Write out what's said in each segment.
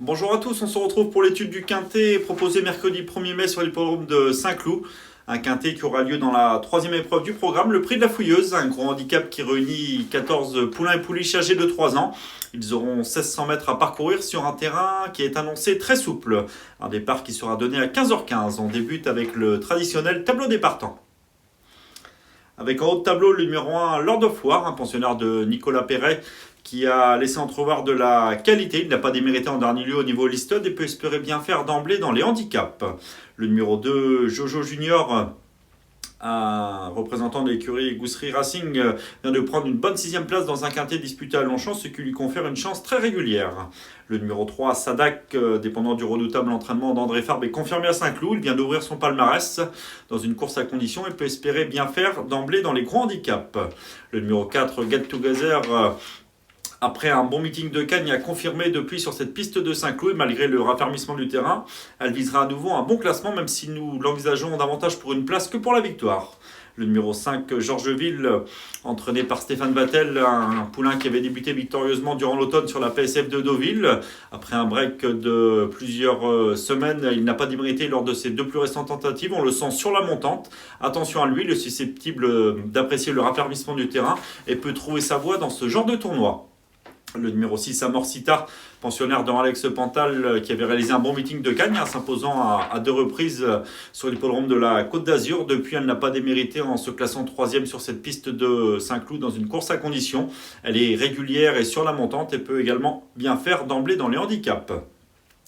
Bonjour à tous, on se retrouve pour l'étude du quintet proposé mercredi 1er mai sur l'hippodrome de Saint-Cloud. Un quintet qui aura lieu dans la troisième épreuve du programme, le prix de la Fouilleuse, un gros handicap qui réunit 14 poulains et pouliches âgés de 3 ans. Ils auront 1600 mètres à parcourir sur un terrain qui est annoncé très souple. Un départ qui sera donné à 15h15. On débute avec le traditionnel tableau des partants. Avec en haut de tableau le numéro 1, Lord of War, un pensionnaire de Nicolas Perret, qui a laissé entrevoir de la qualité. Il n'a pas démérité en dernier lieu au niveau listed et peut espérer bien faire d'emblée dans les handicaps. Le numéro 2, Jojo Junior, un représentant de l'écurie Gousserie Racing, vient de prendre une bonne 6e place dans un quintet disputé à Longchamp, ce qui lui confère une chance très régulière. Le numéro 3, Sadak, dépendant du redoutable entraînement d'André Fabre, est confirmé à Saint-Cloud. Il vient d'ouvrir son palmarès dans une course à condition et peut espérer bien faire d'emblée dans les gros handicaps. Le numéro 4, Get Together, après un bon meeting de Cannes, a confirmé depuis sur cette piste de Saint-Cloud, malgré le raffermissement du terrain, elle visera à nouveau un bon classement, même si nous l'envisageons davantage pour une place que pour la victoire. Le numéro 5, Georgeville, entraîné par Stéphane Vattel, un poulain qui avait débuté victorieusement durant l'automne sur la PSF de Deauville. Après un break de plusieurs semaines, il n'a pas démérité lors de ses 2 plus récentes tentatives. On le sent sur la montante. Attention à lui, il est susceptible d'apprécier le raffermissement du terrain et peut trouver sa voie dans ce genre de tournoi. Le numéro 6, Amorcita, pensionnaire de Alex Pantal, qui avait réalisé un bon meeting de Cannes, s'imposant à 2 reprises sur l'hippodrome de la Côte d'Azur. Depuis, elle n'a pas démérité en se classant 3e sur cette piste de Saint-Cloud dans une course à condition. Elle est régulière et sur la montante et peut également bien faire d'emblée dans les handicaps.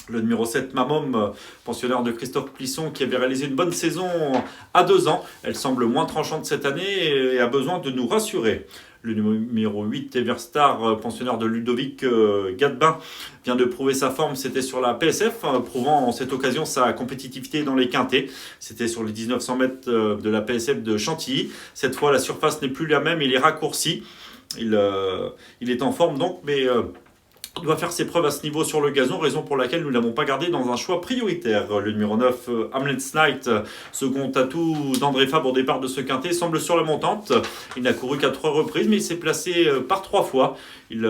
Le numéro 7, Mamom, pensionnaire de Christophe Plisson, qui avait réalisé une bonne saison à 2 ans. Elle semble moins tranchante cette année et a besoin de nous rassurer. Le numéro 8, Everstar, pensionnaire de Ludovic Gadbin, vient de prouver sa forme. C'était sur la PSF, prouvant en cette occasion sa compétitivité dans les quintets. C'était sur les 1900 mètres de la PSF de Chantilly. Cette fois, la surface n'est plus la même, il est raccourci. Il est en forme donc, mais il doit faire ses preuves à ce niveau sur le gazon, raison pour laquelle nous ne l'avons pas gardé dans un choix prioritaire. Le numéro 9, Hamlet's Night, second atout d'André Fabre au départ de ce quintet, semble sur la montante. Il n'a couru qu'à 3 reprises, mais il s'est placé par 3 fois. Il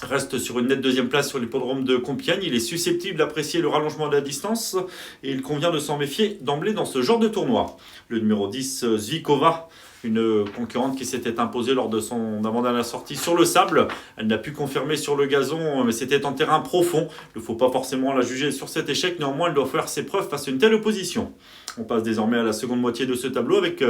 reste sur une nette 2e place sur l'hippodrome de Compiègne. Il est susceptible d'apprécier le rallongement de la distance et il convient de s'en méfier d'emblée dans ce genre de tournoi. Le numéro 10, Zvikova, une concurrente qui s'était imposée lors de son avant-dernière sortie sur le sable. Elle n'a pu confirmer sur le gazon, mais c'était en terrain profond. Il ne faut pas forcément la juger sur cet échec. Néanmoins, elle doit faire ses preuves face à une telle opposition. On passe désormais à la seconde moitié de ce tableau avec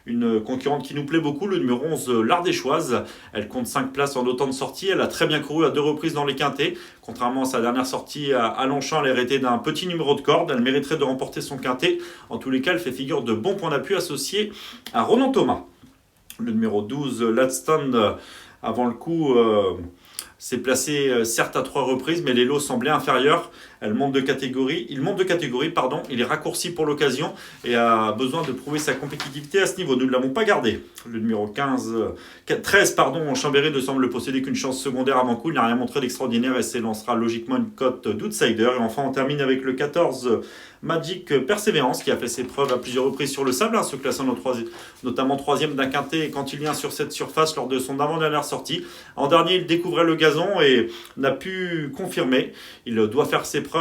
une concurrente qui nous plaît beaucoup, le numéro 11, l'Ardéchoise. Elle compte 5 places en autant de sorties. Elle a très bien couru à 2 reprises dans les quintets. Contrairement à sa dernière sortie à Longchamp, elle est héritée d'un petit numéro de corde. Elle mériterait de remporter son quintet. En tous les cas, elle fait figure de bons points d'appui associés à Ronan Thomas. Le numéro 12, Ladstand, avant le coup, s'est placé certes à 3 reprises, mais les lots semblaient inférieurs. Il monte de catégorie, il est raccourci pour l'occasion et a besoin de prouver sa compétitivité à ce niveau. Nous ne l'avons pas gardé. Le numéro 13, Chambéry ne semble posséder qu'une chance secondaire avant coup. Il n'a rien montré d'extraordinaire et s'élancera logiquement une cote d'outsider. Et enfin, on termine avec le 14, Magic Persévérance, qui a fait ses preuves à plusieurs reprises sur le sable, se classant notamment 3e d'un quintet quand il vient sur cette surface lors de son avant-dernière sortie. En dernier, il découvrait le gazon et n'a pu confirmer. Il doit faire ses preuves,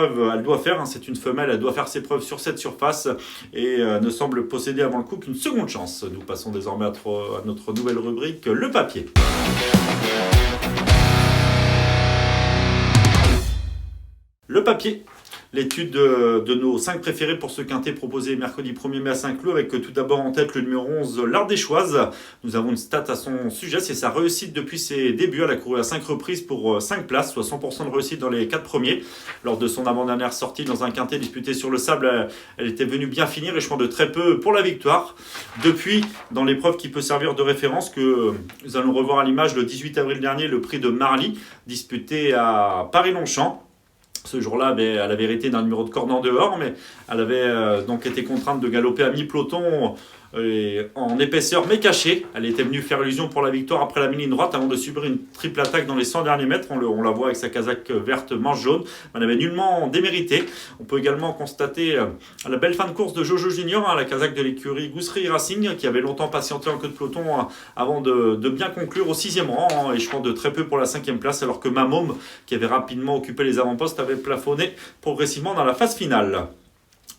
c'est une femelle, elle doit faire ses preuves sur cette surface et ne semble posséder avant le coup qu'une seconde chance. Nous passons désormais à notre nouvelle rubrique, le papier. Le papier. L'étude de nos 5 préférés pour ce quintet proposé mercredi 1er mai à Saint-Cloud, avec tout d'abord en tête le numéro 11, l'Ardéchoise. Nous avons une stat à son sujet, c'est sa réussite depuis ses débuts. Elle a couru à 5 reprises pour 5 places, soit 100% de réussite dans les 4 premiers. Lors de son avant-dernière sortie dans un quintet disputé sur le sable, elle était venue bien finir, échouant de très peu pour la victoire. Depuis, dans l'épreuve qui peut servir de référence, que nous allons revoir à l'image le 18 avril dernier, le prix de Marly, disputé à Paris-Longchamp. Ce jour-là, elle avait hérité d'un numéro de corde en dehors, mais elle avait donc été contrainte de galoper à mi-peloton en épaisseur mais cachée. Elle était venue faire illusion pour la victoire après la mini droite avant de subir une triple attaque dans les 100 derniers mètres. On la voit avec sa casaque verte manche jaune. Elle avait nullement démérité. On peut également constater la belle fin de course de Jojo Junior, la casaque de l'écurie Gousserie Racing, qui avait longtemps patienté en queue de peloton avant de bien conclure au 6e rang, échouant de très peu pour la 5e place, alors que Mamom, qui avait rapidement occupé les avant-postes, avait plafonné progressivement dans la phase finale.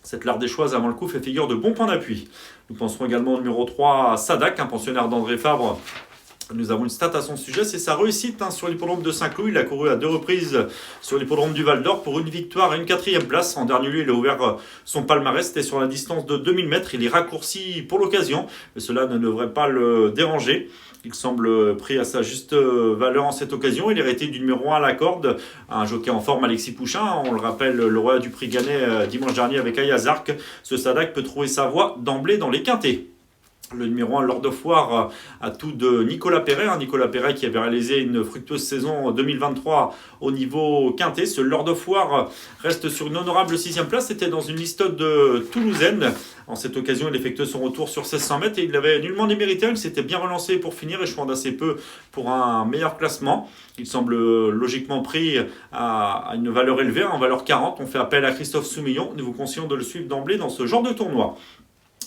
Cette l'Ardéchoise avant le coup fait figure de bon point d'appui. Nous penserons également au numéro 3, Sadak, un pensionnaire d'André Fabre. Nous avons une stat à son sujet, c'est sa réussite sur l'hippodrome de Saint-Cloud. Il a couru à 2 reprises sur l'hippodrome du Val-d'Or pour une victoire et une 4e place. En dernier lieu, il a ouvert son palmarès, c'était sur la distance de 2000 mètres. Il est raccourci pour l'occasion, mais cela ne devrait pas le déranger. Il semble pris à sa juste valeur en cette occasion. Il est arrêté du numéro 1 à la corde, un jockey en forme, Alexis Pouchin. On le rappelle, le roi du prix Gannet dimanche dernier avec Ayazark. Ce Sadak peut trouver sa voie d'emblée dans les quintés. Le numéro 1, Lord of War, à tout de Nicolas Perret. Nicolas Perret qui avait réalisé une fructueuse saison 2023 au niveau quintet. Ce Lord of War reste sur une honorable 6e place. C'était dans une liste de toulousaine. En cette occasion, il effectuait son retour sur 1600 mètres et il l'avait nullement démérité. Il s'était bien relancé pour finir, échouant d'assez peu pour un meilleur classement. Il semble logiquement pris à une valeur élevée, en valeur 40. On fait appel à Christophe Soumillon. Nous vous conseillons de le suivre d'emblée dans ce genre de tournoi.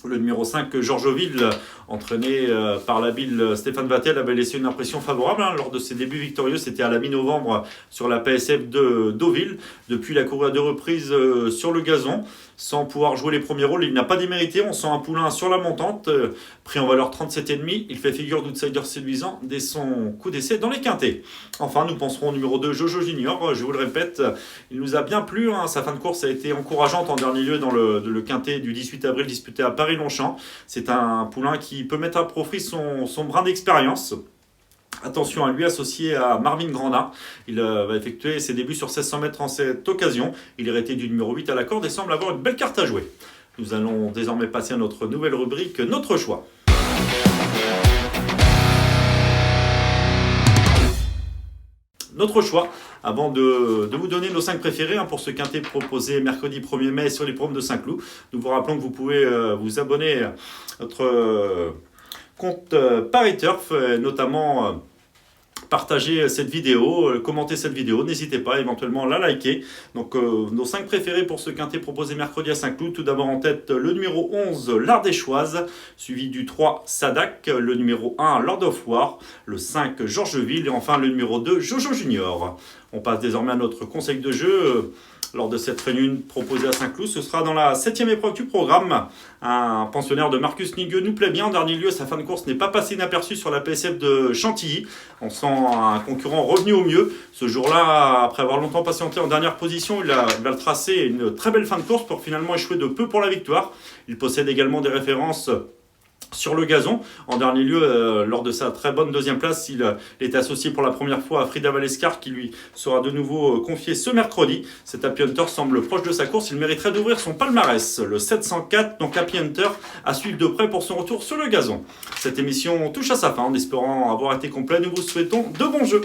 Le numéro 5, Georgeville, entraîné par l'habile Stéphane Vattel, avait laissé une impression favorable lors de ses débuts victorieux. C'était à la mi-novembre sur la PSF de Deauville. Depuis, il a couru à 2 reprises sur le gazon. Sans pouvoir jouer les premiers rôles, il n'a pas démérité. On sent un poulain sur la montante, pris en valeur 37,5. Il fait figure d'outsider séduisant dès son coup d'essai dans les quintés. Enfin, nous penserons au numéro 2, Jojo Junior. Je vous le répète, il nous a bien plu. Sa fin de course a été encourageante en dernier lieu dans le quintet du 18 avril disputé à Paris-Longchamp. C'est un poulain qui peut mettre à profit son brin d'expérience. Attention à lui, associé à Marvin Grandin. Il va effectuer ses débuts sur 1600 mètres en cette occasion. Il est arrêté du numéro 8 à la corde et semble avoir une belle carte à jouer. Nous allons désormais passer à notre nouvelle rubrique, Notre choix. Notre choix, avant de vous donner nos 5 préférés pour ce quintet proposé mercredi 1er mai sur les promes de Saint-Cloud. Nous vous rappelons que vous pouvez vous abonner à notre compte Paris Turf, notamment partager cette vidéo, commenter cette vidéo, n'hésitez pas éventuellement à la liker. Donc nos 5 préférés pour ce quintet proposé mercredi à Saint-Cloud. Tout d'abord en tête le numéro 11, l'Ardéchoise, suivi du 3, Sadak, le numéro 1, Lord of War, le 5, Georgeville et enfin le numéro 2, Jojo Junior. On passe désormais à notre conseil de jeu. Lors de cette réunion proposée à Saint-Cloud, ce sera dans la 7e épreuve du programme. Un pensionnaire de Marcus Nigueux nous plaît bien. En dernier lieu, sa fin de course n'est pas passée inaperçue sur la PSF de Chantilly. On sent un concurrent revenu au mieux. Ce jour-là, après avoir longtemps patienté en dernière position, il va le tracer une très belle fin de course pour finalement échouer de peu pour la victoire. Il possède également des références sur le gazon. En dernier lieu, lors de sa très bonne 2e place, il est associé pour la première fois à Frida Valescar qui lui sera de nouveau confié ce mercredi. Cet Happy Hunter semble proche de sa course. Il mériterait d'ouvrir son palmarès. Le 704, donc Happy Hunter, à suivre de près pour son retour sur le gazon. Cette émission touche à sa fin. En espérant avoir été complet, nous vous souhaitons de bons jeux.